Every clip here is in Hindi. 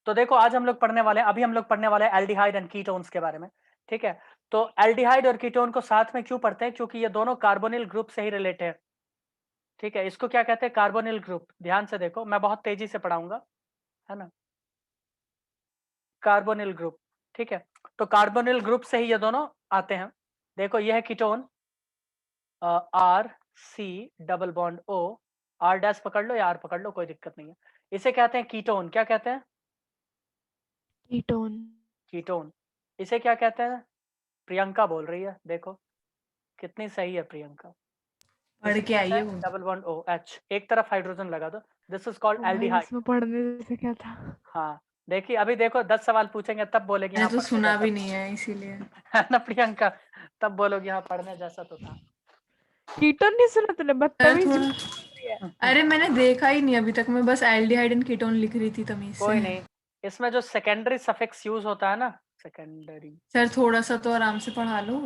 तो देखो आज हम लोग पढ़ने वाले हैं, अभी हम लोग पढ़ने वाले हैं एल्डिहाइड एंड कीटोन्स के बारे में, ठीक है। तो एल्डिहाइड और कीटोन को साथ में क्यों पढ़ते हैं? क्योंकि ये दोनों कार्बोनिल ग्रुप से ही रिलेटेड है, ठीक है। इसको क्या कहते हैं? Carbonyl group. ध्यान से देखो, मैं बहुत तेजी से पढ़ाऊंगा, है ना। कार्बोनिल ग्रुप, ठीक है। तो कार्बोनिल ग्रुप से ही ये दोनों आते हैं। देखो ये है ketone, R C double bond O, R dash पकड़ लो या आर पकड़ लो, कोई दिक्कत नहीं है। इसे कहते हैं कीटोन। क्या कहते हैं? कीटोन। कीटोन। इसे क्या कहते हैं? प्रियंका बोल रही है, देखो कितनी सही है प्रियंका। पढ़ इसे के कहते आइए हैं वो। डबल बॉन्ड ओ एच, एक तरफ हाइड्रोजन लगा दो। दिस इज कॉल्ड ओ भाई, एल्डिहाइड। इसमें पढ़ने से क्या था? हाँ देखिए, अभी देखो 10 सवाल पूछेंगे तब बोलेगी मैंने हाँ तो पढ़ने सुना जैसा भी था। नहीं है इसीलिए। है ना प्रियंका, तब बोलोगी हाँ पढ़ने जैसा तो था। कीटोन नहीं सुना तूने? बदतमीज थोड़ा, है। अरे मैंने देखा ही नहीं अभी तक, मैं बस एल्डिहाइड एंड कीटोन लिख रही थी तमीज से। कोई नहीं, इसमें जो सेकेंडरी सफिक्स यूज होता है ना, सेकेंडरी। सर थोड़ा सा तो आराम से पढ़ा लो।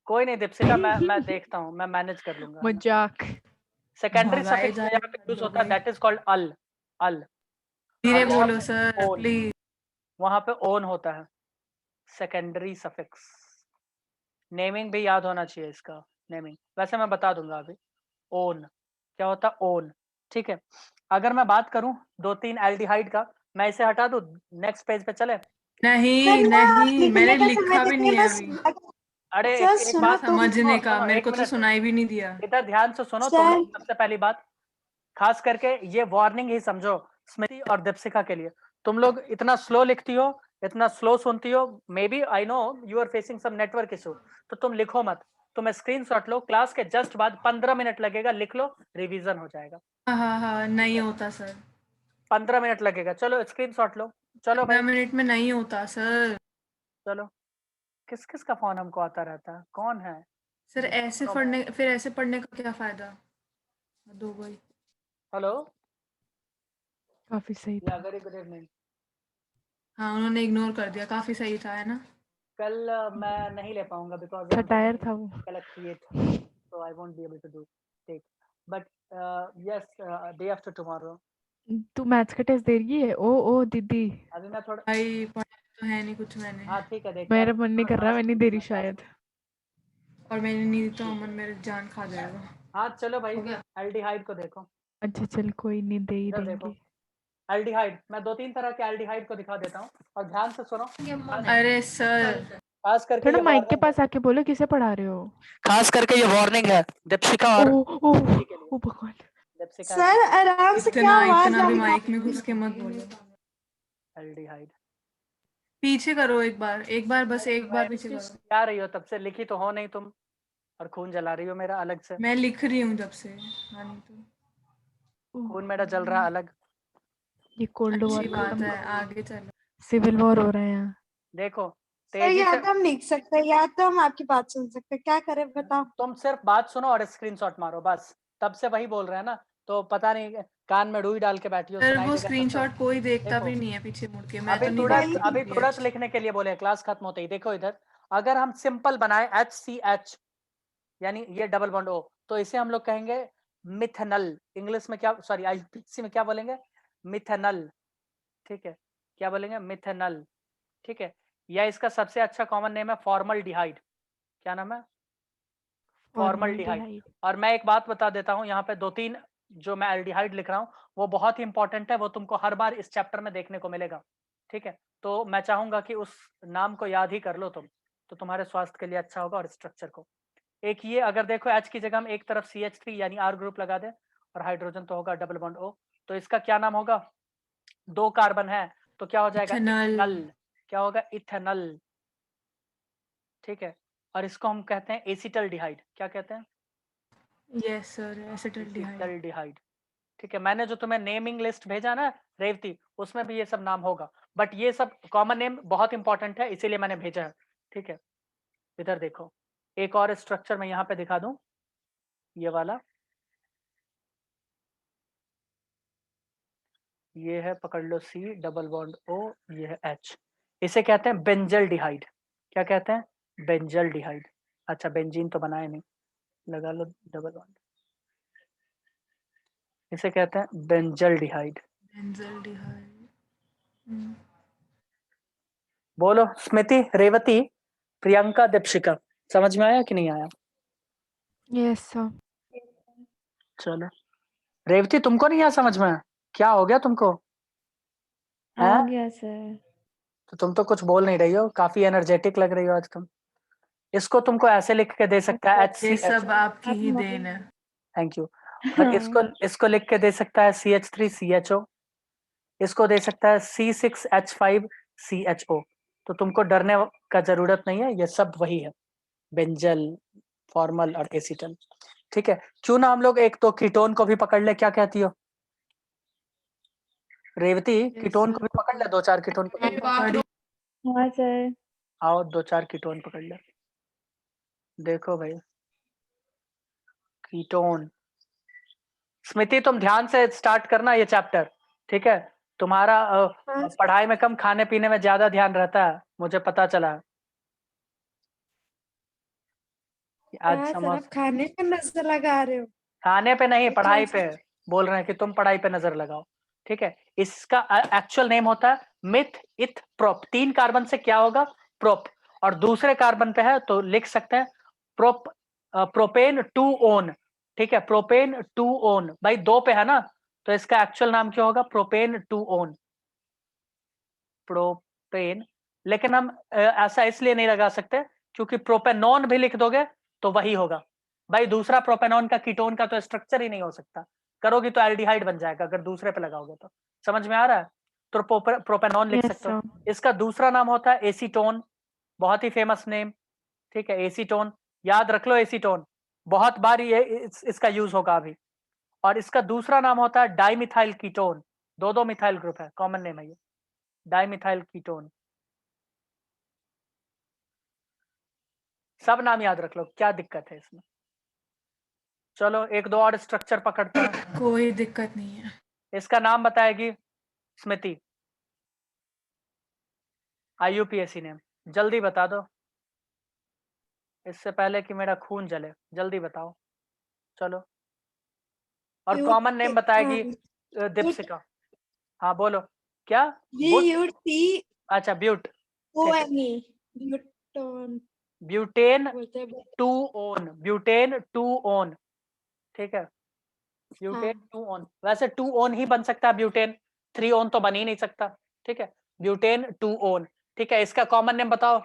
कोई नहीं दीपशिका, मैं देखता हूँ, मैं मैनेज कर लूंगा, है ना। मजाक। सेकेंडरी भगाए सफिक्स जा जो रहे यहाँ पे हो, हद यूज हो होता है गई। दैट इज कॉल्ड अल। अल। धीरे और यहाँ बोलो पे सर ओन, प्लीज। वहां पे ओन होता है। Secondary suffix. नेमिंग भी याद होना चाहिए इसका, नेमिंग वैसे मैं बता दूंगा अभी। ओन क्या होता है? ओन, ठीक है। अगर मैं बात करूं दो तीन एल्डिहाइड का, मैं इसे हटा दूं, नेक्स्ट पेज पे चले। नहीं नहीं, लिखने मैंने का समय लिखा भी नहीं देखिए है ना। अभी। अरे सर एक सुनो बात तो। सुनो समझने का सुनो, मेरे एक को तो मिनट, सुनाई भी नहीं दिया। इधर ध्यान से सुनो तुम सर लोग। सबसे पहली बात, खास करके ये वार्निंग ही समझो स्मृति और दीपशिका के लिए। तुम लोग इतना स्लो लिखती हो, इतना स्लो सुनती हो, maybe I know you are facing some network issue, तो तुम लिखो मत, तुम स्क्रीनशॉट लो। क्लास के जस्ट बाद 15 मिनट लगेगा, लिख लो, रिवीजन हो जाएगा। हाँ हाँ हाँ, ठीक नहीं है, होता सर। 15 मिनट लगेगा, चलो स्क्रीनशॉट लो। चलो 15 भाई, मिनट में नहीं होता सर। चलो। किस किस का फोन हमको आता रहता है, कौन है? सर जिन ऐसे फोनों में पढ़ने, फिर ऐसे पढ़ने का क्या फायदा? हद हो गई। हेलो, काफी सही या था। Very good evening. हाँ उन्होंने इग्नोर कर दिया, काफी सही था है ना। कल मैं नहीं ले पाऊंगा because I am satire taking था वो। Collectorate, so I won't be able to do take. But yes, day after tomorrow. तू मैथ्स का टेस्ट दे रही है? ओ ओ दीदी, अभी मैं थोड़ा, भाई पढ़ा तो है नहीं कुछ मैंने। हाँ ठीक है देखते हैं, मेरा अभी मन नहीं थोड़ा कर रहा, क्लास मैं में नहीं दे रही घुसूंगा, क्लास शायद। में। और मैंने नहीं तो ठीक है, अमन मेरे जान खा जाएगा। हाँ चलो भाई, हो गया। एल्डिहाइड को देखो, अच्छा चल, कोई नहीं, दे ही इधर देखो। देंगे। एल्डिहाइड, मैं दो तीन तरह के एल्डिहाइड को दिखा देता हूँ और ध्यान से सुनो। अरे सर। खास करके थोड़ा ये माइक के वार्निंग है, पास आके बोलो, किसे पढ़ा रहे हो? खास करके ये वार्निंग है दीपशिका ओ और ओ स्मृति के लिए। ओ भगवान। दीपशिका सर आराम से, क्या इतना आवाज इतना आ भी रही है? माइक में घुस के मत बोलो। एल्डिहाइड। पीछे करो एक बार, एक बार, बस एक बार भाई पीछे करो। क्या रही हो तब से, लिखी तो हो नहीं तुम, और खून जला रही हो मेरा अलग से। मैं लिख रही हूँ जब से। हाँ नहीं तो। खून मेरा जल रहा है अलग। ये कोल्ड वॉर अच्छी बात खत्म है, करो, आगे चलो। सिविल वॉर हो रहा है यहाँ। देखो सर तेजी या से, तो हम लिख सकते हैं या तो हम आपकी बात सुन सकते हैं, क्या करें बताओ। तुम सिर्फ बात सुनो और स्क्रीनशॉट मारो बस। तब से वही बोल रहे हैं ना, तो पता नहीं कान में रुई डाल के बैठी हो, सर सुनाई वो देगा तब तो। स्क्रीनशॉट कोई देखता देखो भी नहीं है पीछे मुड़ के, मैं अभी तो नहीं तुरंत, देखती नहीं, अभी तुरंत पीडीएफ। लिखने के लिए बोले क्लास खत्म होते ही। देखो इधर, अगर हम सिंपल बनाए HCH, यानी ये डबल बॉन्ड O, तो इसे हम लोग कहेंगे मिथेनल। इंग्लिश में क्या, सॉरी आईपीसी में क्या बोलेंगे? मिथेनल, ठीक है। क्या बोलेंगे? मिथेनल, ठीक है। या इसका सबसे अच्छा कॉमन नेम है फॉर्मल्डिहाइड। क्या नाम है? फॉर्मल्डिहाइड। फॉर्मल्डिहाइड। और मैं एक बात बता देता हूँ, यहाँ पे दो तीन जो मैं एल्डिहाइड लिख रहा हूँ वो बहुत ही इंपॉर्टेंट है, वो तुमको हर बार इस चैप्टर में देखने को मिलेगा, ठीक है। तो मैं चाहूंगा कि उस नाम को याद ही कर लो तुम, तो तुम्हारे स्वास्थ्य के लिए अच्छा होगा। और स्ट्रक्चर को एक ये, अगर देखो H की जगह हम एक तरफ CH3 यानी R ग्रुप लगा दें और हाइड्रोजन तो होगा डबल बॉन्ड O, तो इसका क्या नाम होगा? दो कार्बन है तो क्या हो जाएगा? इथेनॉल। इथेनल। क्या होगा? इथेनल, ठीक है। और इसको हम कहते हैं एसिटल्डिहाइड। क्या कहते हैं? Yes sir, acetaldehyde. एसिटल्डिहाइड, ठीक है। मैंने जो तुम्हें नेमिंग लिस्ट भेजा ना रेवती, उसमें भी ये सब नाम होगा, बट ये सब कॉमन नेम बहुत इंपॉर्टेंट है, इसीलिए मैंने भेजा है, ठीक है। इधर देखो, एक और स्ट्रक्चर मैं यहाँ पे दिखा दूं, ये वाला, ये है, पकड़ लो, C डबल बॉन्ड O, ये है H। इसे कहते हैं बेंजल्डिहाइड। क्या कहते हैं? बेंजल्डिहाइड। अच्छा बेंजीन तो बनाया नहीं, लगा लो डबल बॉन्ड, इसे कहते हैं बेंजल्डिहाइड। बेंजल्डिहाइड। बोलो स्मृति, रेवती, प्रियंका, दीपशिका, समझ में आया कि नहीं आया? Yes sir. चलो रेवती, तुमको नहीं आया समझ में? क्या हो गया तुमको? आ हैं? गया सर। तो तुम तो कुछ बोल नहीं रही हो, काफी एनर्जेटिक लग रही हो आज तुम। इसको तुमको ऐसे लिख के दे सकता है ये HCH। सब आपकी आप ही मम्मी- देन है। Thank you. और इसको लिख के दे सकता है CH3CHO। इसको दे सकता है C6H5CHO। तो तुमको डरने का जरूरत नहीं है, ये सब वही है, बेंजल, फॉर्मल और एसीटल। ठीक है, क्यों ना हम लोग एक तो कीटोन को भी पकड़ ले, क्या कहती हो रेवती? कीटोन को भी पकड़ ले, 2-4 कीटोन पकड़ ले। हाँ सर। आओ 2-4 कीटोन पकड़ ले। देखो भाई, कीटोन। स्मृति तुम ध्यान से स्टार्ट करना ये चैप्टर, ठीक है? तुम्हारा हाँ पढ़ाई में कम, खाने पीने में ज्यादा ध्यान रहता है, मुझे पता चला है। आज हाँ सर, आप समोसा खाने पे नजर लगा रहे हो। खाने पे नहीं, पढ़ाई पे क्लास बोल रहे हैं कि तुम पढ़ाई पे नजर लगाओ। ठीक है, इसका एक्चुअल नेम होता है मिथ इथ प्रोप। 3 कार्बन से क्या होगा? प्रोप। और दूसरे कार्बन पे है तो लिख सकते हैं प्रोप, प्रोपेन 2 ओन। ठीक है, प्रोपेन 2 ओन। भाई 2 पे है ना, तो इसका एक्चुअल नाम क्या होगा? Propane 2 own, propane. लेकिन हम ऐसा इसलिए नहीं लगा सकते क्योंकि प्रोपेनॉन भी लिख दोगे तो वही होगा। भाई दूसरा प्रोपेनॉन का कीटोन का तो स्ट्रक्चर ही नहीं हो सकता, करोगी तो एल्डिहाइड बन जाएगा अगर दूसरे पे लगाओगे तो। समझ में आ रहा है? तो प्रोपेनॉन लिख यस सकते हो। सर। इसका दूसरा नाम होता है एसीटोन, बहुत ही फेमस नेम। ठीक है, एसीटोन, याद रख लो एसीटोन, बहुत बार ये इसका यूज होगा अभी। और इसका दूसरा नाम होता है डाइमिथाइल कीटोन। 2 मिथाइल ग्रुप है, कॉमन नेम है ये, डाइमिथाइल कीटोन। सब नाम याद रख लो, क्या दिक्कत है इसमें? चलो 1-2 और स्ट्रक्चर पकड़ते हैं। कोई दिक्कत नहीं है। इसका नाम बताएगी स्मृति, IUPAC नेम, जल्दी बता दो, इससे पहले कि मेरा खून जले, जल्दी बताओ। चलो, और कॉमन नेम बताएगी दीपशिका। हाँ बोलो, क्या? बुट? BUT अच्छा ब्यूट, ठीक है, ONE ब्यूटोन ब्यूटेन बोलते हैं। 2 ओन, ब्यूटेन 2 ओन। ठीक है, ब्यूटेन हाँ 2 ओन। वैसे 2 ओन ही बन सकता है, ब्यूटेन 3 ओन तो बन ही नहीं सकता। ठीक है, ब्यूटेन 2 ओन। ठीक है, इसका कॉमन नेम बताओ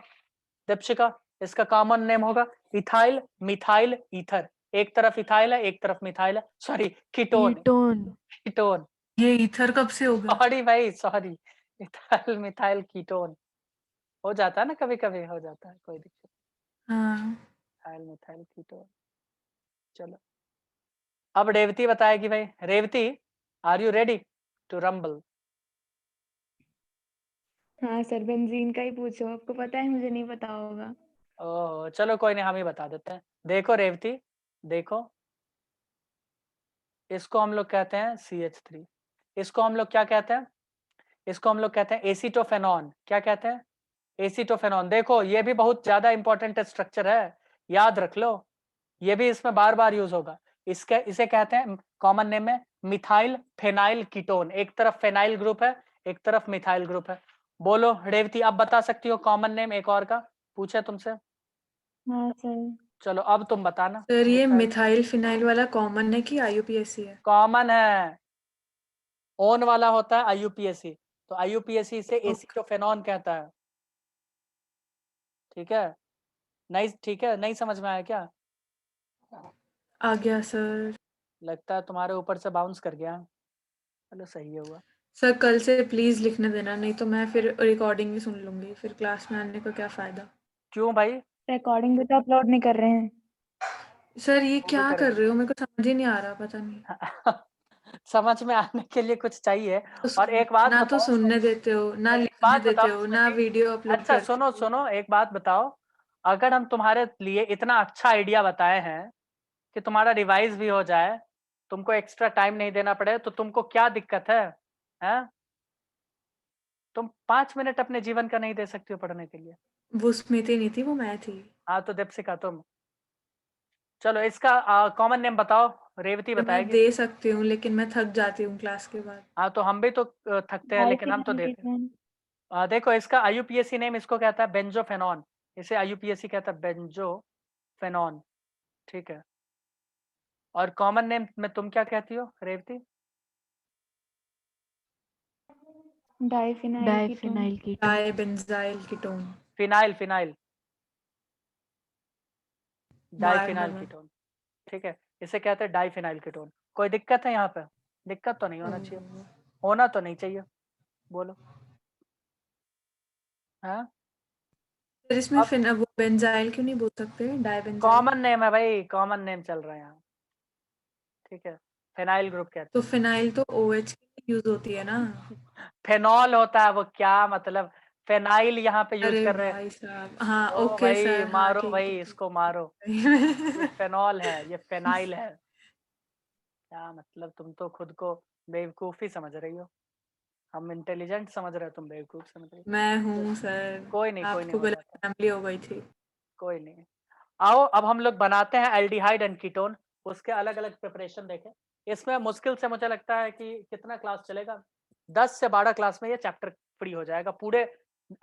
दीपशिका। इसका कॉमन नेम होगा इथाइल मिथाइल ईथर। एक तरफ इथाइल है, एक तरफ मिथाइल है, सॉरी कीटोन, कीटोन। कीटोन। ये ईथर कब से हो गया? सॉरी भाई, सॉरी, इथाइल मिथाइल कीटोन हो जाता है ना, कभी कभी हो जाता है, कोई दिक्कत। हाँ इथाइल मिथाइल कीटोन। चलो अब रेवती बताएगी। भाई Revathi, are you ready to rumble? हाँ सर, बेंजीन का ही पूछो, आपको पता है मुझे नहीं पता होगा। ओह चलो कोई नहीं, हम ही बता देते हैं। देखो रेवती, देखो, इसको हम लोग कहते हैं CH3। इसको हम लोग क्या कहते हैं? इसको हम लोग कहते हैं एसीटोफेनॉन। क्या कहते हैं? एसीटोफेनॉन। देखो ये भी बहुत ज्यादा इंपॉर्टेंट स्ट्रक्चर है, याद रख लो, ये भी इसमें बार बार यूज होगा। इसे कहते हैं कॉमन नेम में मिथाइल फेनाइल कीटोन। एक तरफ फेनाइल ग्रुप है, एक तरफ मिथाइल ग्रुप है। बोलो रेवती, अब बता सकती हो कॉमन नेम एक और का, पूछे तुमसे? हाँ सर। चलो अब तुम बताना। सर, ये मिथाइल फिनाइल वाला कॉमन है कि IUPAC है? कॉमन है, ओन वाला होता है IUPAC, तो IUPAC से एसीटोफेनॉन कहता है। ठीक है, नहीं ठीक है, नहीं समझ में आया क्या? आ गया सर। लगता है तुम्हारे ऊपर से बाउंस कर गया। चलो सही है हुआ। सर कल से प्लीज लिखने देना, नहीं तो मैं फिर रिकॉर्डिंग भी सुन लूंगी, फिर क्लास में आने का क्या फायदा। क्यों भाई? रिकॉर्डिंग भी तो अपलोड नहीं कर रहे हैं। सर ये वो भी क्या कर करेंगे। रहे हो, मेरे को समझ ही नहीं आ रहा, पता नहीं। समझ में आने के लिए कुछ चाहिए। तो और एक बात ना तो बताओ, सुनने देते हो, ना एक लिखने बात देते बताओ हो, ना स्मृति, वीडियो अपलोड अच्छा करते सुनो हो। सुनो, एक बात बताओ, अगर हम तुम्हारे लिए इतना अच्छा आइडिया बताए हैं कि तुम्हारा रिवाइज भी हो जाए, तुमको एक्स्ट्रा टाइम नहीं देना पड़े, तो तुमको क्या दिक्कत है? हैं? तुम 5 मिनट अपने जीवन का नहीं दे सकती हो पढ़ने के लिए? वो स्मृति नहीं थी, वो मैं थी। हाँ तो दीपशिका तुम। चलो इसका कॉमन नेम बताओ, रेवती मैं बताएगी। दे सकती हूँ, लेकिन मैं थक जाती हूँ क्लास के बाद। हाँ तो हम भी तो थकते हैं, लेकिन हम तो देते हैं। देखो इसका आईयूपीएसी नेम इसको कहता है बेंजोफेनॉन, इसे आईयूपीएसी कहता है बेंजोफेनॉन, ठीक है। और कॉमन नेम में तुम क्या कहती हो Revathi? Diphenyl ketone. Diphenyl ketone. Dibenzyl ketone. Phenyl phenyl diphenyl मार कीटोन, ठीक है, इसे कहते हैं डाइफिनाइल कीटोन। कोई दिक्कत है यहाँ पे? दिक्कत तो नहीं होना चाहिए, होना तो नहीं चाहिए, बोलो। हाँ फिर इसमें अब फिर वो बेंजाइल क्यों नहीं बोल सकते? डाइबेंजाइल। कॉमन नेम है भाई, कॉमन नेम चल रहा है यहाँ, ठीक है, फिनाइल ग्रुप कहते तो हैं। फिनाइल तो OH की यूज होती है ना? फेनॉल होता है वो, क्या मतलब, फेनाइल यहाँ पे यूज अरे कर रहे हैं। भाई साहब, हाँ ओ ओके भाई सर, हाँ मारो ठीक भाई, ठीक इसको मारो, ये ठीक। फेनॉल है, ये फेनाइल है। क्या मतलब, तुम तो खुद को बेवकूफी समझ रही हो, हम इंटेलिजेंट समझ रहे हो, तुम बेवकूफ समझ रही हो। मैं हूँ सर, कोई नहीं आपको हो गलत जाता, फैमिली हो गई थी। कोई नहीं। आओ अब हम लोग बनाते हैं एल्डिहाइड एंड कीटोन, उसके अलग अलग प्रिपरेशन देखें। इसमें मुश्किल से मुझे लगता है कि कितना क्लास चलेगा, 10 से 12 क्लास में ये चैप्टर फ्री हो जाएगा पूरे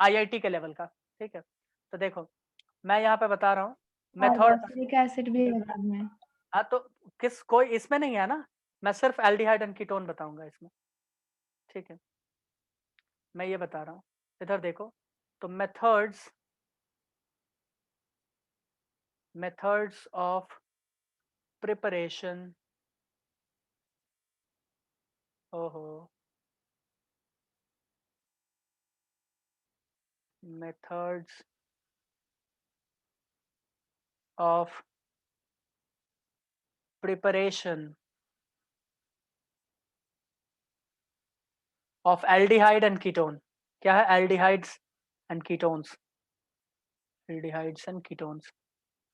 आईआईटी के लेवल का, ठीक है। तो देखो मैं यहाँ पे बता रहा हूँ मेथड। सल्फ्यूरिक एसिड भी है बाद में। हाँ तो किस कोई इसमें नहीं है ना, मैं सिर्फ एल्डिहाइड एंड कीटोन बताऊंगा इसमें, ठीक है। मैं ये बता रहा हूँ, इधर देखो, तो methods of preparation, ओहो, methods of preparation of aldehyde and ketone। क्या है? aldehydes and ketones, aldehydes and ketones।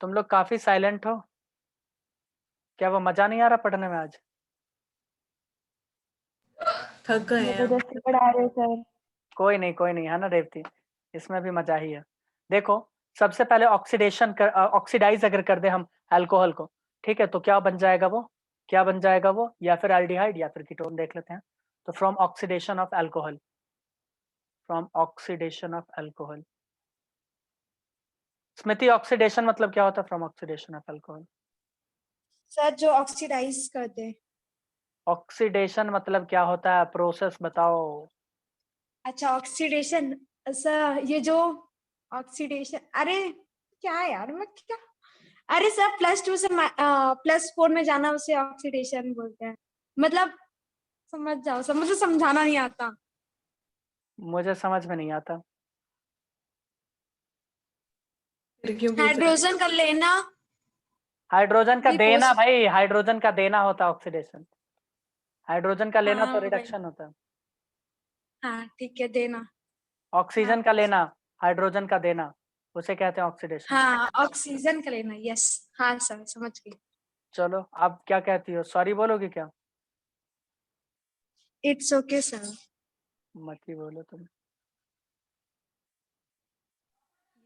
तुम लोग काफी साइलेंट हो, क्या वो मजा नहीं आ रहा पढ़ने में आज? थक गए हैं हम। जबरदस्ती पढ़ा रहे सर। कोई नहीं है ना रेवती, इसमें भी मजा ही है। देखो सबसे पहले ऑक्सीडेशन कर ऑक्सीडाइज अगर कर दे हम अल्कोहल को, ठीक है, तो क्या बन जाएगा वो, क्या बन जाएगा वो, या फिर एल्डिहाइड या फिर कीटोन, देख लेते हैं। तो from oxidation of alcohol, from oxidation of alcohol, Smriti oxidation मतलब क्या होता है? From oxidation of alcohol, sir जो ऑक्सीडाइज करते हैं। ऑक्सीडेशन मतलब क्या होता है, प्रोसेस बताओ। अच्छा ऑक्सीडेशन, सर ये जो ऑक्सीडेशन, अरे क्या यार मैं क्या, अरे सर +2 से +4 में जाना उसे ऑक्सीडेशन बोलते हैं, मतलब समझ जाओ सर, मुझे समझाना नहीं आता। मुझे समझ में नहीं आता। फिर क्यों पूछ रहे हैं? हाइड्रोजन का लेना, हाइड्रोजन का नहीं देना पोस्ट, भाई, हाइड्रोजन का देना होता है ऑक्सीडेशन, हाइड्रोजन का लेना तो हाँ भाई, रिडक्शन होता है। हाँ ठीक है, देना, ऑक्सीजन का लेना, हाइड्रोजन का देना, उसे कहते हैं ऑक्सीडेशन। हाँ ऑक्सीजन का लेना, यस, हाँ सर समझ गई। चलो अब क्या कहती हो, सॉरी बोलोगे क्या? It's okay sir. मत ही बोलो तुम।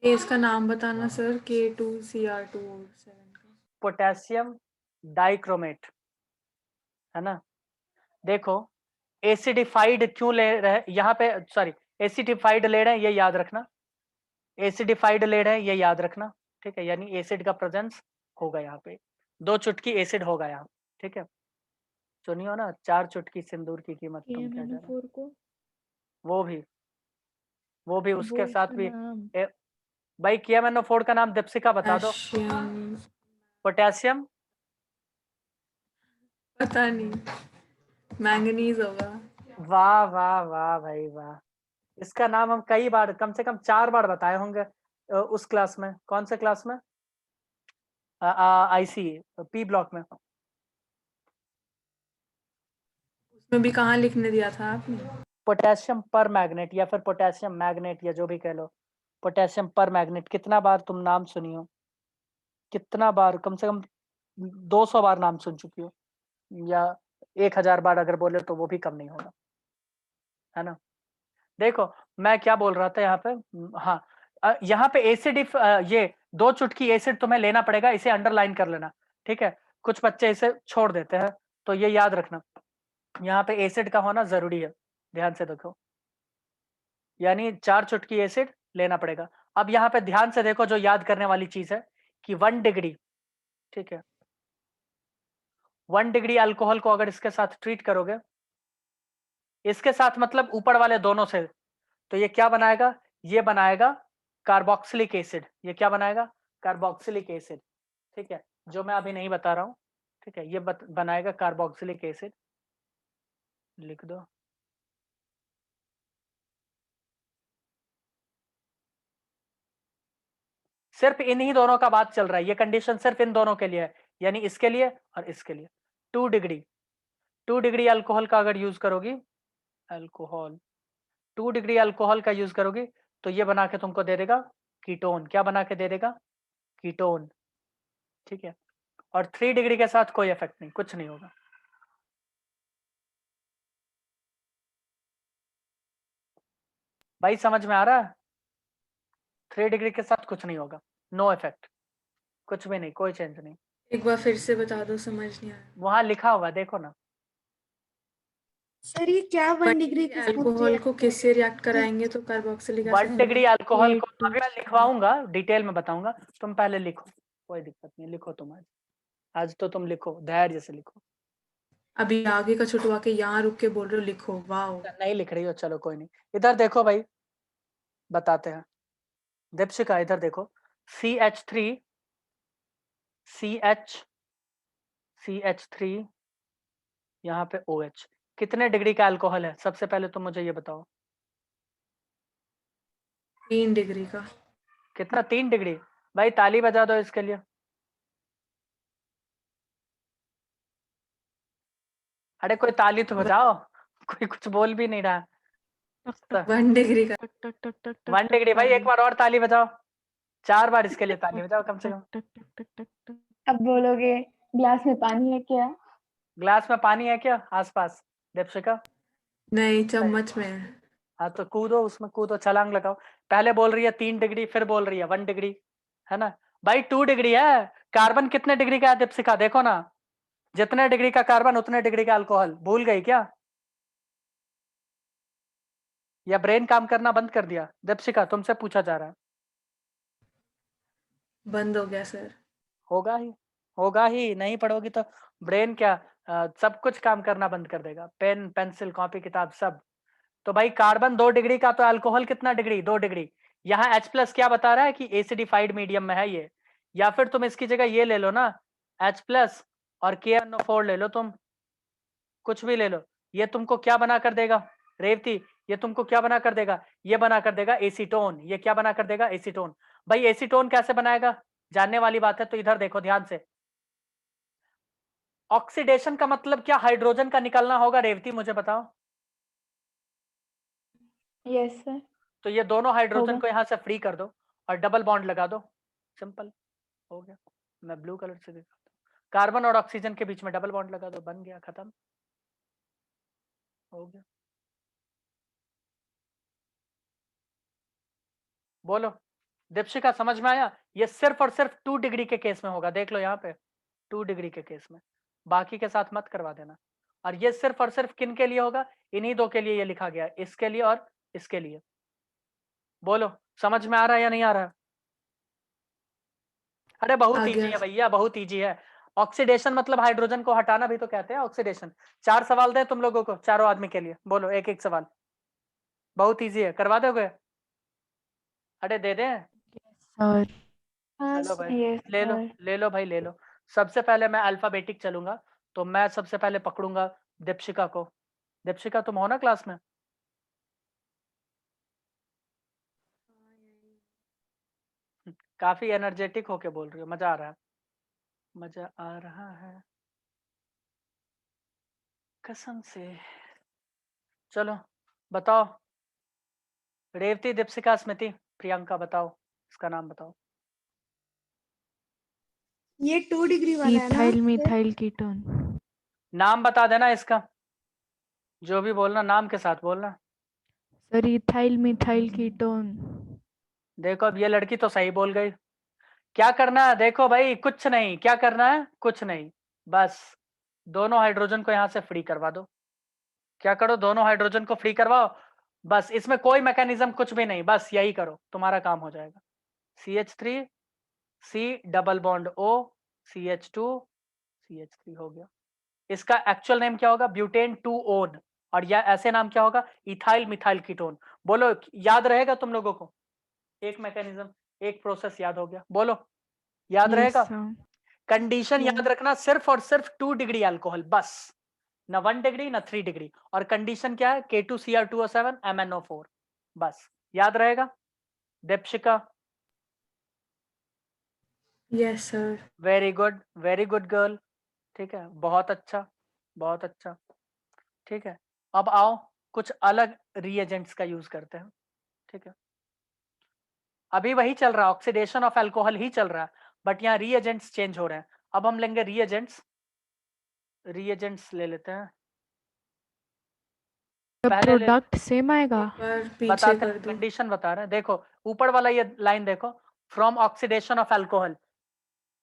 ये इसका नाम बताना सर, K2Cr2O7 का। पोटेशियम डाइक्रोमेट, है ना। देखो एसिडिफाइड क्यों ले रहे यहाँ पे, सॉरी, एसिडिफाइड ले रहे हैं ये याद रखना, एसिडिफाइड ले रहे हैं ये याद रखना, ठीक है, यानी एसिड का प्रेजेंस होगा यहाँ पे, 2 चुटकी एसिड होगा यहाँ, ठीक है। सुनियो ना, 4 चुटकी सिंदूर की कीमत कम क्या जा रहा है, KMNO4 को वो भी उसके वो साथ उसका भी नाम भाई KMNO4 का नाम दीपशिका बता दो। पोटेशियम, पोटेशियम, पता नहीं, मैंगनीज होगा। वाह वाह वाह भाई वाह, इसका नाम हम कई बार, कम से कम 4 बार बताए होंगे उस क्लास में। कौन से क्लास में? आईसी पी ब्लॉक में। उसमें भी कहाँ लिखने दिया था आपने? पोटेशियम पर मैग्नेट या फिर पोटेशियम मैग्नेट या जो भी कह लो, पोटेशियम पर मैग्नेट, कितना बार तुम नाम सुनी हो, कितना बार, कम से कम 200 बार नाम सुन चुकी हो, या 1000 बार अगर बोले तो वो भी कम नहीं होगा, है ना। देखो मैं क्या बोल रहा था यहाँ पे, हाँ, यहाँ पे एसिड, ये 2 चुटकी एसिड तुम्हें लेना पड़ेगा, इसे अंडरलाइन कर लेना, ठीक है। कुछ बच्चे इसे छोड़ देते हैं, तो ये याद रखना, यहाँ पे एसिड का होना जरूरी है, ध्यान से देखो, यानी 4 चुटकी एसिड लेना पड़ेगा। अब यहाँ पे ध्यान से देखो, जो याद करने वाली चीज है कि 1 डिग्री, ठीक है, 1 डिग्री अल्कोहल को अगर इसके साथ ट्रीट करोगे, इसके साथ मतलब ऊपर वाले दोनों से, तो ये क्या बनाएगा? ये बनाएगा कार्बोक्सिलिक एसिड। ये क्या बनाएगा? कार्बोक्सिलिक एसिड, ठीक है, जो मैं अभी नहीं बता रहा हूं, ठीक है, ये बनाएगा कार्बोक्सिलिक एसिड। लिख दो। सिर्फ इन्हीं दोनों का बात चल रहा है, ये कंडीशन सिर्फ इन दोनों के लिए है, यानी इसके लिए और इसके लिए। 2 डिग्री, 2 डिग्री अल्कोहल का अगर यूज करोगी, अल्कोहल 2 डिग्री अल्कोहल का यूज करोगी, तो ये बना के तुमको दे देगा कीटोन। क्या बना के दे देगा? कीटोन, ठीक है। और 3 डिग्री के साथ कोई इफेक्ट नहीं, कुछ नहीं होगा। भाई समझ में आ रहा है? 3 डिग्री के साथ कुछ नहीं होगा, नो इफेक्ट, कुछ भी नहीं, कोई चेंज नहीं। एक बार फिर से बता दो, समझ नहीं आया। वहां लिखा हुआ देखो ना। सर ये क्या 1 डिग्री के साथ अल्कोहल को किससे रिएक्ट कराएंगे तो कार्बोक्सिलिक 1 डिग्री अल्कोहल को K2 अभी मैं लिखवाऊंगा, डिटेल में बताऊंगा, तुम पहले लिखो, कोई दिक्कत नहीं, लिखो तुम आज तो तुम लिखो, धैर्य से लिखो। अभी आगे का छुटवा के यहाँ रुक के बोल रहे हो लिखो, वाओ। नहीं लिख रही हो, चलो कोई नहीं। इधर देखो भाई, बताते हैं। दीपशिका इधर देखो, CH3 CH3 यहाँ पे OH, कितने डिग्री का अल्कोहल है? सबसे पहले तुम मुझे ये बताओ। 3 डिग्री का। कितना? 3 डिग्री। भाई ताली बजा दो इसके लिए। अरे कोई ताली तो बजाओ, कोई कुछ बोल भी नहीं रहा। 1 डिग्री का। 1 डिग्री। भाई एक बार और ताली बजाओ, 4 बार इसके लिए ताली बजाओ कम से कम। अब बोलोगे ग्लास में पानी है क्या? ग्लास में पानी है क्या आसपास? दीपशिका नहीं, चम्मच में है। हाँ तो कूदो, उसमें कूदो, छलांग लगाओ। पहले बोल रही है 3 डिग्री, फिर बोल रही है 1 डिग्री, है ना? भाई 2 डिग्री है। कार्बन कितने डिग्री का है दीपशिका? देखो ना, जितने डिग्री का कार्बन उतने डिग्री का अल्कोहल। भूल गई क्या? या ब्रेन काम करना बंद कर दिया? दीपशिका तुमसे पूछा जा रहा है। बंद हो गया सर। होगा ही, होगा ही, नहीं पढ़ोगी तो ब्रेन क्या सब कुछ काम करना बंद कर देगा, पेन पेंसिल कॉपी किताब सब। तो भाई कार्बन 2 डिग्री का, तो अल्कोहल कितना डिग्री? 2 डिग्री। यहाँ H+ क्या बता रहा है कि एसिडिफाइड मीडियम में है ये। या फिर तुम इसकी जगह ये ले लो ना, H+ और KNO4 ले लो, तुम कुछ भी ले लो। ये तुमको क्या बना कर देगा रेवती? ये तुमको क्या बना कर देगा? ये बना कर देगा एसीटोन। ये क्या बना कर देगा? एसीटोन। भाई एसीटोन कैसे बनाएगा? जानने वाली बात है, तो इधर देखो ध्यान से। ऑक्सीडेशन का मतलब क्या? हाइड्रोजन का निकलना होगा रेवती, मुझे बताओ। Yes sir. तो ये दोनों हाइड्रोजन होगा। को यहाँ से फ्री कर दो और डबल बॉन्ड लगा दो, सिंपल हो गया। मैं ब्लू कलर से दिखाता हूँ, कार्बन और ऑक्सीजन के बीच में डबल बॉन्ड लगा दो, बन गया, खत्म हो गया। बोलो दीपशिका, समझ में आया? ये सिर्फ और सिर्फ 2 डिग्री के केस में होगा, देख लो यहाँ पे 2 डिग्री के केस में, बाकी के साथ मत करवा देना। और ये सिर्फ और सिर्फ किन के लिए होगा? इन्हीं दो के लिए ये लिखा गया है, इसके लिए और इसके लिए। बोलो समझ में आ रहा है या नहीं आ रहा? अरे बहुत इजी है भैया, बहुत इजी है। ऑक्सीडेशन मतलब हाइड्रोजन को हटाना भी तो कहते हैं ऑक्सीडेशन। 4 सवाल दे तुम लोगों को, चारों आदमी के लिए, बोलो एक एक सवाल। बहुत इजी है, करवा दोगे? अरे दे दें? सर चलो भाई यस ले लो, सर। ले लो भाई ले लो। सबसे पहले मैं अल्फाबेटिक चलूंगा, तो मैं सबसे पहले पकड़ूंगा दीपशिका को। दीपशिका तुम हो ना क्लास में? काफी एनर्जेटिक होके बोल रही हो, मजा आ रहा है, मजा आ रहा है कसम से। चलो बताओ, रेवती, दीपशिका, स्मृति, प्रियंका, बताओ इसका नाम बताओ। ये 2 डिग्री वाला है ना इथाइल सर? Methyl ketone. नाम बता देना इसका, जो भी बोलना नाम के साथ बोलना। Sir ethyl methyl ketone. देखो अब ये लड़की तो सही बोल गई। क्या करना है देखो भाई, कुछ नहीं, क्या करना है? कुछ नहीं, बस दोनों हाइड्रोजन को यहाँ से फ्री करवा दो। क्या करो? दोनों हाइड्रोजन को फ्री करवाओ बस इसमें कोई मैकेनिज्म कुछ भी नहीं, बस यही करो, तुम्हारा काम हो जाएगा। CH3 C double bond O CH2 CH3 हो गया। इसका एक्चुअल नेम क्या होगा? ब्यूटेन 2 ओन, और या ऐसे नाम क्या होगा? Ethyl methyl ketone. बोलो, याद रहेगा तुम लोगों को? एक मैकेनिज्म, एक प्रोसेस याद हो गया, बोलो याद Yes, रहेगा? sir. Condition Yeah. याद रखना, सिर्फ और सिर्फ 2 डिग्री अल्कोहल, बस ना 1 डिग्री ना 3 डिग्री। और कंडीशन क्या है? K2Cr2O7 MnO4, बस याद रहेगा। Deepshikha, yes sir. Very good girl, ठीक है, बहुत अच्छा बहुत अच्छा, ठीक है। अब आओ कुछ अलग रिएजेंट्स का यूज करते हैं, ठीक है। अभी वही चल रहा है, ऑक्सीडेशन ऑफ अल्कोहल ही चल रहा है, बट यहाँ रिएजेंट्स चेंज हो रहे हैं। अब हम लेंगे रिएजेंट्स ले लेते हैं। The पहले ले product same आएगा। एक बार पीछे बताते कर हैं, दो। कंडीशन बता रहे हैं, देखो ऊपर वाला ये लाइन देखो, from oxidation of alcohol,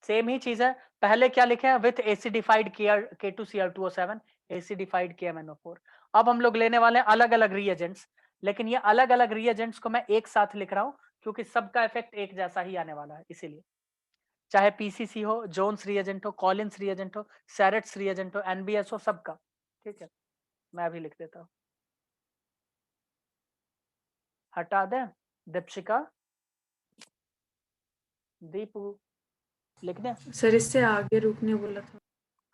same ही चीज है। पहले क्या लिखे हैं? With acidified K2Cr2O7 acidified KMnO4। अब हम लोग लेने वाले हैं अलग अलग रिएजेंट्स, लेकिन ये अलग अलग रिएजेंट्स को मैं एक साथ लिख रहा हूँ क्योंकि सबका इफेक्ट एक जैसा ही आने वाला है, इसीलिए। चाहे PCC हो, जोन्स रिएजेंट हो, कॉलिन्स रिएजेंट हो, सैरेट्स रिएजेंट हो, NBS हो, सबका, ठीक है। मैं अभी लिख देता हूँ, हटा दें। दीपशिका, दीपू, लिख दें। सर इससे आगे रुकने बोला था।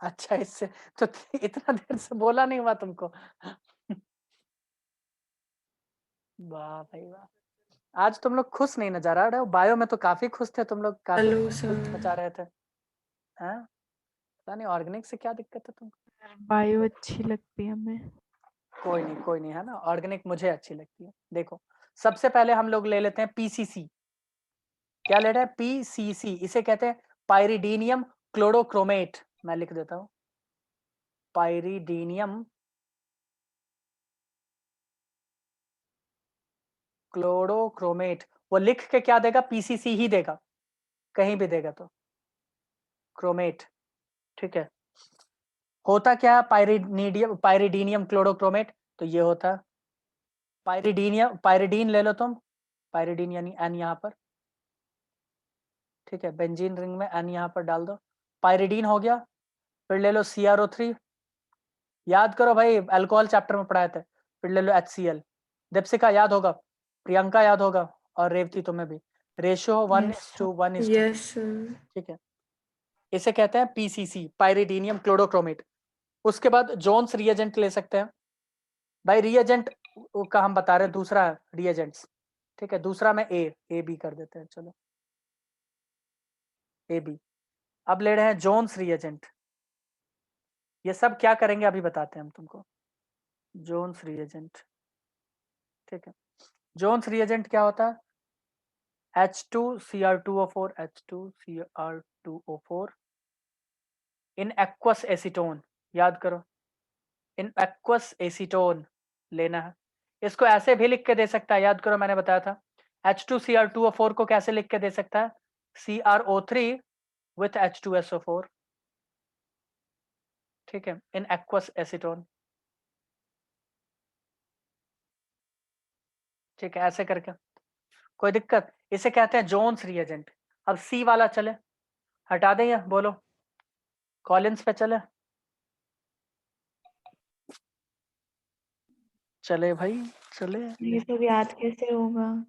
अच्छा, इससे तो इतना देर से बोला नहीं हुआ तुमको। वाह भाई वाह, आज तुम लोग खुश नहीं नजर आ रहे हो। बायो में तो काफी खुश थे तुम लोग, काफी हेलो खुश मचा सर। रहे थे। हैं? पता नहीं ऑर्गेनिक से क्या दिक्कत है तुमको। बायो अच्छी लगती है हमें। कोई नहीं है ना, ऑर्गेनिक मुझे अच्छी लगती है। देखो सबसे पहले हम लोग ले लेते हैं PCC। क्या ले रहे हैं? PCC, इसे कहते हैं पाइरिडीनियम क्लोरोक्रोमेट। मैं लिख देता हूँ, पाइरिडीनियम क्लोरोक्रोमेट। वो लिख के क्या देगा? PCC ही देगा, कहीं भी देगा तो क्रोमेट, ठीक है। होता क्या है पाइरिडीनियम क्लोरोक्रोमेट? तो ये होता है पाइरिडीन ले लो तुम, पाइरिडीन यानी N यहाँ पर, ठीक है। बेंजीन रिंग में N यहाँ पर डाल दो, पाइरिडीन हो गया। फिर ले लो CrO3, याद करो भाई, अल्कोहल चैप्टर में पढ़ाए थे। फिर ले लो HCl। दीपशिका याद होगा, प्रियंका याद होगा, और रेवती तुम्हें भी। Ratio 1:1:2, yes sir. ठीक है। इसे कहते हैं PCC, पाइरिडीनियम क्लोरोक्रोमेट। उसके बाद जोन्स रिएजेंट ले सकते हैं भाई। रिएजेंट का हम बता रहे हैं, दूसरा रिएजेंट्स, ठीक है। दूसरा में ए बी कर देते हैं, चलो AB। अब ले रहे हैं जोन्स रिएजेंट। ये सब क्या करेंगे अभी बताते हैं हम तुमको। जोन्स रिएजेंट, ठीक है। जोन्स रिएजेंट क्या होता है? H2Cr2O4 H2Cr2O4 in aqueous acetone, याद करो, इन एक्वस एसीटोन लेना है। इसको ऐसे भी लिख के दे सकता है, याद करो मैंने बताया था। H2Cr2O4 को कैसे लिख के दे सकता है? CrO3 with H2SO4, ठीक है, इन एक्वस एसीटोन, ठीक है। ऐसे करके कोई दिक्कत? इसे कहते हैं जोन्स रिएजेंट। अब C वाला चले, हटा दें या बोलो कॉलिन्स पे चले? चले भाई चले, ये सब याद कैसे होगा?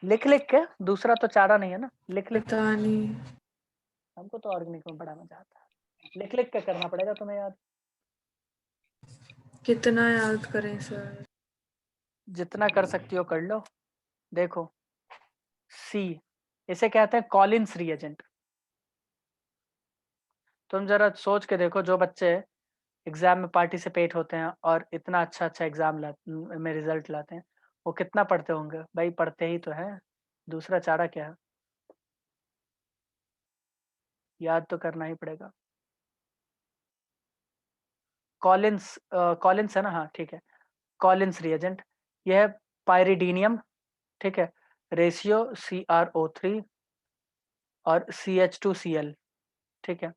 लिख के, दूसरा तो चारा नहीं है ना, लिख के। पता नहीं। हमको तो ऑर्गेनिक में बड़ा मजा आता है, लिख के करना पड़ेगा तुम्हें याद। कितना याद करें सर? जितना कर सकती हो कर लो। देखो C, इसे कहते हैं कॉलिन्स रिएजेंट। तुम जरा सोच के देखो, जो बच्चे एग्जाम में पार्टिसिपेट होते हैं और इतना अच्छा एग्जाम में रिजल्ट लाते हैं, वो कितना पढ़ते होंगे भाई? पढ़ते ही तो है, दूसरा चारा क्या है? याद तो करना ही पड़ेगा। कॉलिन्स है ना, हाँ ठीक है। कॉलिन्स रिएजेंट, यह है पाइरिडीनियम, ठीक है। रेशियो CrO3 और CH2Cl, ठीक है।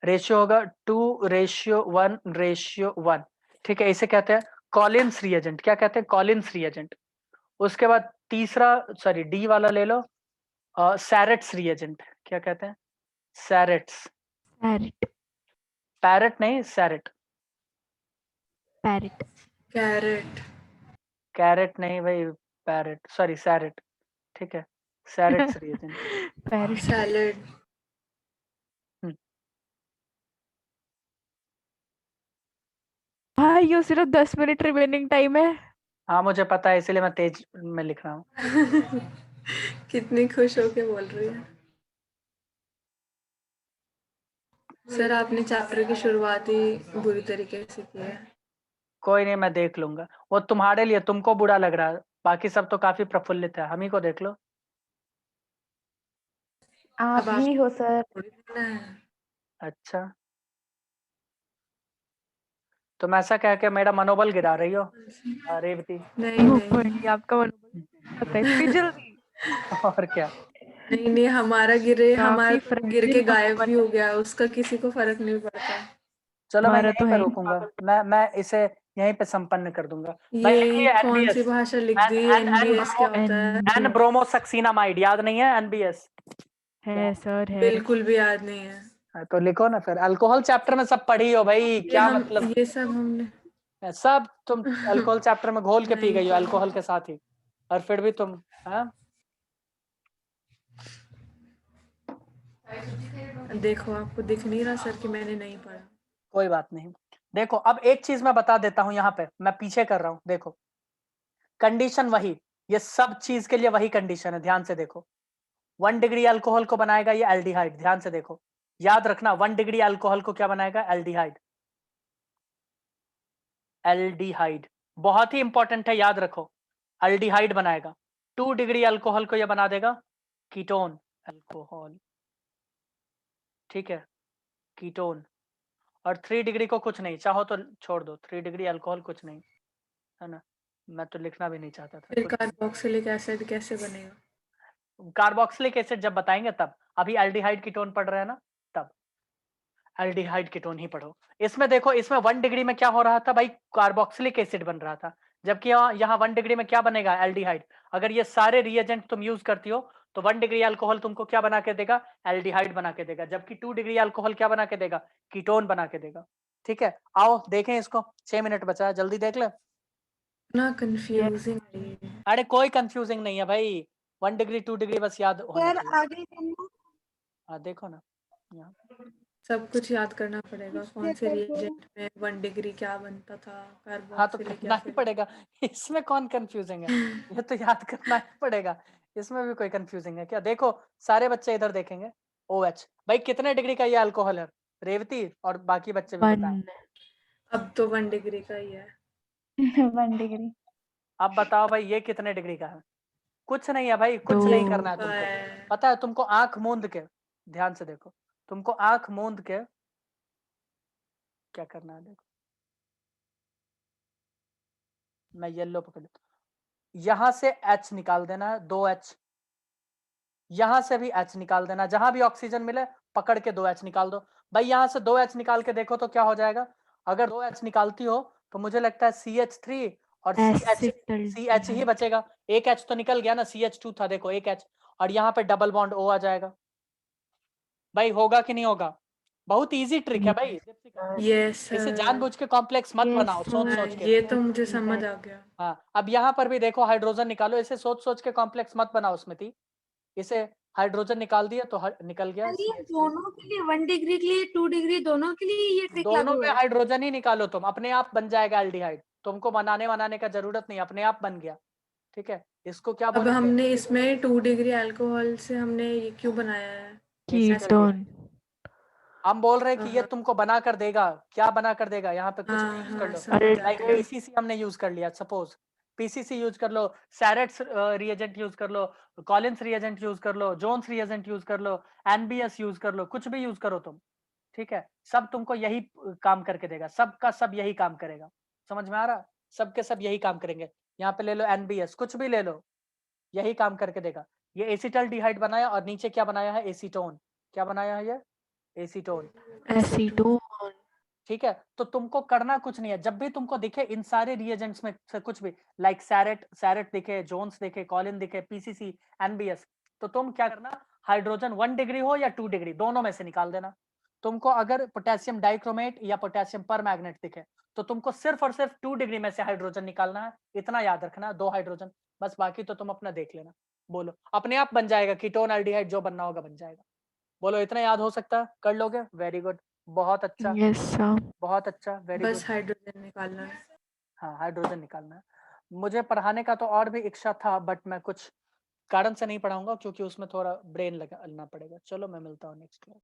रेशियो होगा 2:1:1, ठीक है। इसे कहते हैं कॉलिन्स रिएजेंट, क्या कहते हैं? Collins reagent. उसके बाद तीसरा, सॉरी डी वाला ले लो, सैरेट्स रिएजेंट। क्या कहते हैं? सैरेट्स। पैरेट। पैरेट नहीं, सैरेट। पैरेट। कैरेट। कैरेट नहीं भाई, पैरेट, सॉरी सैरेट। ठीक है, सैरेट्स रिएजेंट। पैरेट। सैलेड। हाँ, यो सिर्फ 10 मिनट रिमेनिंग टाइम है। हाँ मुझे पता है, इसीलिए मैं तेज में लिख रहा हूँ। कितनी खुश होके बोल रही है। सर आपने चैप्टर की शुरुआत ही बुरी तरीके से की है। कोई नहीं, मैं देख लूंगा। वो तुम्हारे लिए, तुमको बुरा लग रहा है, बाकी सब तो काफी प्रफुल्लित है, हम ही को देख लो। आप अब ही हो सर। थोड़ी देना है। अच्छा, तुम ऐसा कह के मेरा मनोबल गिरा रही हो रेवती। नहीं नहीं भाई, आपका मनोबल आता है इतनी जल्दी? और क्या। नहीं नहीं, हमारा हमारा काफी तो गिर के fragile गायब मनोबल भी है। हो गया, उसका किसी को फर्क नहीं पड़ता। चलो मैं हमारा यहीं तो पे है ही रुकूंगा, नहीं। मैं इसे यहीं पे संपन्न कर दूंगा। भाई लिखिए ये कौन सी एनबीएस, भाषा लिख दी? एन एनबीएस क्या होता है? एन ब्रोमोसक्सीनामाइड, याद नहीं है एनबीएस? है सर, है। बिल्कुल भी याद नहीं है। तो लिखो ना फिर, अल्कोहल चैप्टर में सब पढ़ी हो भाई, क्या मतलब। ये सब हमने सब तुम अल्कोहल चैप्टर में घोल के पी नहीं गई हो पढ़ा। अल्कोहल के साथ ही, और फिर भी तुम, हाँ। देखो आपको दिख नहीं रहा सर कि मैंने नहीं पढ़ा। कोई बात नहीं। देखो अब एक चीज मैं बता देता हूं, यहाँ पे मैं पीछे कर रहा हूं, देखो कंडीशन वही, ये सब चीज के लिए वही कंडीशन है, ध्यान से देखो। 1 डिग्री अल्कोहल को बनाएगा ये एल्डिहाइड, ध्यान से देखो, याद रखना 1 डिग्री अल्कोहल को क्या बनाएगा? एल्डिहाइड। एल्डिहाइड बहुत ही इंपॉर्टेंट है, याद रखो, एल्डिहाइड बनाएगा। 2 डिग्री अल्कोहल को यह बना देगा कीटोन अल्कोहल, ठीक है, कीटोन। और 3 डिग्री को कुछ नहीं, चाहो तो छोड़ दो, 3 डिग्री अल्कोहल कुछ नहीं है ना, मैं तो लिखना भी नहीं चाहता था फिर कुछ। कार्बोक्सिलिक एसिड कैसे बनेगा? कार्बोक्सिलिक एसिड जब बताएंगे तब, अभी एल्डिहाइड कीटोन पढ़ रहे हैं ना, तब एल्डिहाइड कीटोन ही पढ़ो। इसमें देखो, इसमें 1 डिग्री में क्या हो रहा था भाई? कार्बोक्सिलिक एसिड बन रहा था, जबकि यहाँ 1 डिग्री में क्या बनेगा? एल्डिहाइड। अगर ये सारे रिएजेंट तुम यूज करती हो तो 1 डिग्री अल्कोहल तुमको क्या बना के देगा? एल्डिहाइड बना के देगा, जबकि 2 डिग्री अल्कोहल क्या बना के देगा? कीटोन बना के देगा। ठीक है, आओ देखें इसको, 6 मिनट बचा है, जल्दी देख ले। ना कंफ्यूजिंग है ये। अरे कोई कंफ्यूजिंग नहीं है भाई, 1 डिग्री 2 डिग्री बस याद होना सर चाहिए। आगे करना। हाँ देखो ना यहाँ। सब कुछ याद करना पड़ेगा, कौन से कर दो। रिएजेंट में 1 डिग्री क्या बनता था, हाँ तो कार्बोक्सिलिक करना या ही फिर पड़ेगा, इसमें कौन कंफ्यूजिंग है, ये तो याद करना ही पड़ेगा, इसमें भी कोई कंफ्यूजिंग है क्या? देखो सारे बच्चे इधर देखेंगे, OH भाई कितने डिग्री का ये अल्कोहल है? रेवती और बाकी बच्चे भी बताएं। 1। अब तो 1 डिग्री का ही है। 1 डिग्री। अब बताओ भाई ये कितने डिग्री का है? कुछ नहीं है भाई, कुछ 2। नहीं करना है का तुमको। है। पता है तुमको, आंख मूंद के ध्यान से देखो, तुमको आंख मूंद के क्या करना है, देखो मैं येलो पकड़ लेता हूं, यहां से H निकाल देना है, 2H, यहां से भी H निकाल देना, जहां भी ऑक्सीजन मिले पकड़ के 2H निकाल दो। भाई यहां से 2H निकाल के देखो तो क्या हो जाएगा? अगर 2H निकालती हो तो मुझे लगता है CH3 और CH ही बचेगा, एक H तो निकल गया ना, CH2 था, देखो एक H, और यहाँ पे डबल बॉन्ड O आ जाएगा। भाई होगा कि नहीं होगा? बहुत इजी ट्रिक है भाई, यस इसे जानबूझ के कॉम्प्लेक्स मत Yes, बनाओ सोच सोच के। ये तो मुझे समझ आ गया। हाँ अब यहाँ पर भी देखो हाइड्रोजन निकालो, इसे सोच सोच के कॉम्प्लेक्स मत बनाओ स्मृति, इसे हाइड्रोजन निकाल दिया तो निकल गया सर ये CH3। दोनों के लिए 1 डिग्री के लिए 2 डिग्री दोनों के लिए ये ट्रिक दोनों लागू में है। हाइड्रोजन ही निकालो, तुम अपने आप बन जाएगा एल्डिहाइड, तुमको बनाने का जरूरत नहीं, अपने आप बन गया। ठीक है, इसको क्या अब बोलेंगे? हमने इसमें 2 डिग्री अल्कोहल से हमने ये क्यों बनाया है? कीटोन। हम बोल रहे हैं कि ये तुमको बना कर देगा, क्या बना कर देगा? यहाँ पे कुछ भी यूज कर लो, समझ आ लाइक गया। PCC हमने यूज कर लिया, सपोज PCC यूज कर लो, सैरेट्स रिएजेंट यूज कर लो, कॉलिन्स रिएजेंट यूज कर लो, जोन्स रिएजेंट यूज कर लो, एनबीएस यूज कर लो, कुछ भी यूज करो तुम। ठीक है, सब तुमको यही काम करके देगा, सबका सब यही काम करेगा, समझ में आ रहा? सबके सब यही काम करेंगे। यहाँ पे ले लो एनबीएस, कुछ भी ले लो, यही काम करके देगा। ये एसिटल्डिहाइड बनाया और नीचे क्या बनाया है? एसीटोन। क्या बनाया है ये? एसीटोन। एसीटोन। ठीक है, तो तुमको करना कुछ नहीं है, जब भी तुमको दिखे इन सारे रिएजेंट्स में से कुछ भी, लाइक सैरेट दिखे, जोन्स दिखे, कॉलिन दिखे, पीसीसी, एनबीएस, तो तुम क्या करना, हाइड्रोजन 1 डिग्री हो या 2 डिग्री, दोनों में से निकाल देना। तुमको अगर पोटेशियम डाइक्रोमेट या पोटेशियम परमैग्नेट दिखे तो तुमको सिर्फ और सिर्फ 2 डिग्री में से हाइड्रोजन निकालना है, इतना याद रखना, 2 हाइड्रोजन बस, बाकी तो तुम अपना देख लेना। बोलो, अपने आप बन जाएगा, कीटोन एल्डिहाइड जो बनना होगा बन जाएगा। बोलो, इतना याद हो सकता है, कर लोगे? वेरी गुड, बहुत अच्छा, यस सर। बहुत अच्छा, वेरी बस गुड। हाइड्रोजन निकालना है। हाँ, हाइड्रोजन निकालना है। मुझे पढ़ाने का तो और भी इच्छा था, बट मैं कुछ कारण से नहीं पढ़ाऊंगा क्योंकि उसमें थोड़ा ब्रेन लगाना पड़ेगा। चलो, मैं मिलता हूँ नेक्स्ट क्लास।